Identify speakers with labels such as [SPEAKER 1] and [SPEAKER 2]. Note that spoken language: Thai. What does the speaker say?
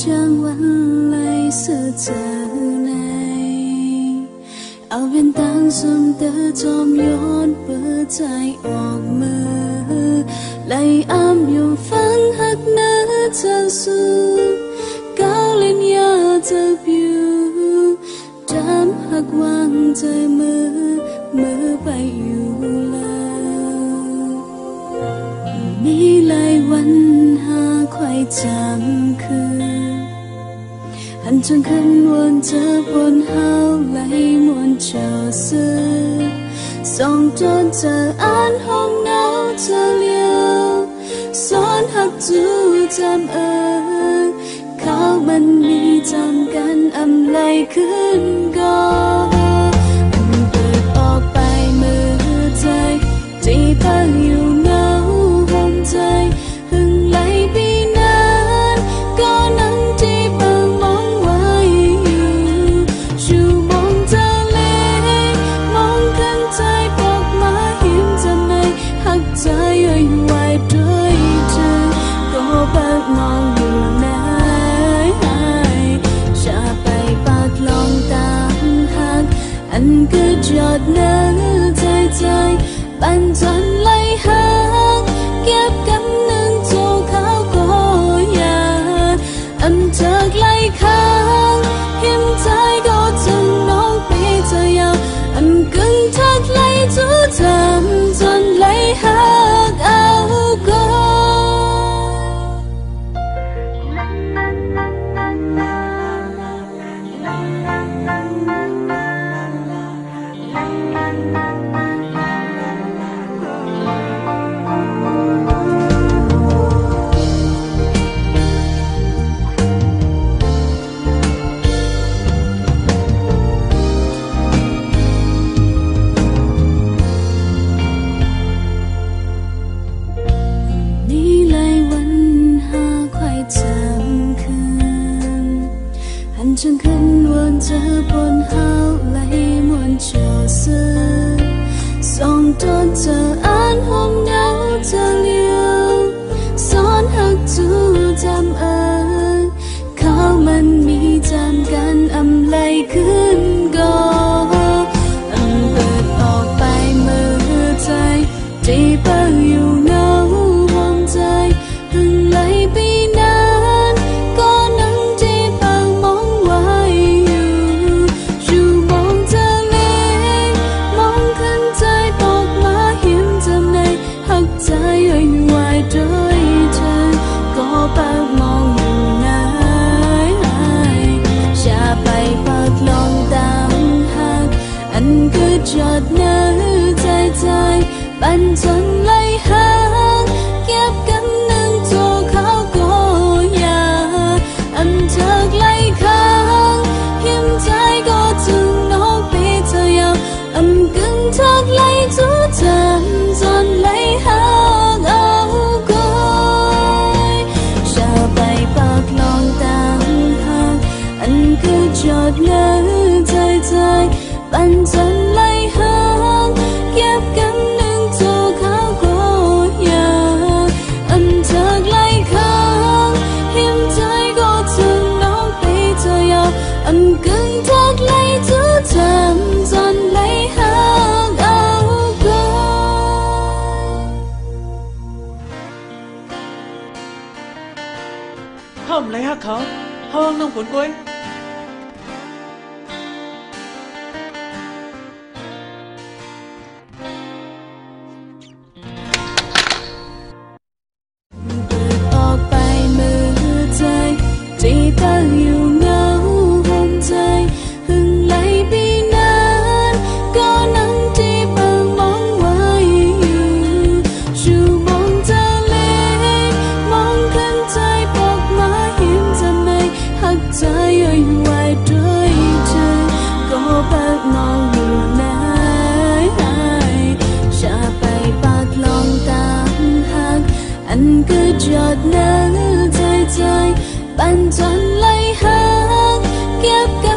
[SPEAKER 1] chẳng vẫn lấy sự chờ này áo bên tan xuân tơ trong yón bờ trái ọc mơ lấy am dùng phán hắc nỡ chờ su cao lên nhà chờ biu đám hắc quang trời mơ mơ bay yêu lâu mi lạiวันหาkhoai chẳng khơi anh chẳng khăn muốn chờ buồn hao lấy muốn chờ xưa song trôn chờ an hôm nào chờ liêu xót hấp chú chăm ơi khao mình mi chămกันâm lạiขึ้นก็anhเปิดออกไปมือใจที่พังอยู่เงาห้องใจหึงไหลปีนั้นก็นั่งที่เปิดมองไว้อยู่ชูมองเธอเล็กมองขึ้นใจบอกมาหิมจะไม่หักใจย่อยไหวด้วยเธอก็เปิดมองอยู่ไหนจะไปปากลองตามหักอันก็จอดเนื้อใจปันจนไหลหักเก็บกำนึงโจเขาก็อยากอันจากไหลข้างหิมใจก็จนน้องไปเธอยาวอันกึ่งทักไหลจูจำจนไหลหักเอาก็chẳng khăn muốn chờ buồn hao lấy muốn chờ xưa song trôn chờ an hôm nào chờ liêu xót hắc chú jam ơi khaoมันมีจำกันอำไลขึ้นก็อันเปิดออกไปมือใจที่เปิดอยู่เงาห้องใจหึงไหลปีนั้นก็นั่งที่เปิดมองไว้อยู่ชูมองเธอเล็กมองขึ้นใจบอกมาหิมจำในหักใจย่อยไหวด้วยเธอก็เปิดมองอยู่ไหนจะไปปากลองตามหักอันก็จอดเนื้อใจปันจนไหลหักเก็บกำนึงโจเขาก็อยากอันจากไหลข้างหิมใจก็ถึงน้องไปเธอยาวอันกึ่งทักไหลจูจำจนไหลหักเอาก็จะไปปากลองตามหักอันก็จอดเนื้อใจปันจนไหลหักเก็บกำนึงโจเขาก็อยากอันจากไหลข้างหิมใจก็ถึงน้องไปเธอยาวอันกึ่งทักไหลจูจำจนไหลหักเอาก็
[SPEAKER 2] ห้ามไหลหักเขาห้องน้องฝนกล้วย
[SPEAKER 1] ที่ตั้งอยู่เงาห้องใจหึงไหลปีนั้นก็นั่งที่เปิดมองไว้อยู่ชูมองเธอเล็กมองขึ้นใจบอกมาหิมจะไม่หักใจย่อยไหวด้วยเธอก็เปิดมองอยู่ไหนจะไปปากลองตามหักอันก็จอดเนื้อใจปันจนไหลหักเก็บกัน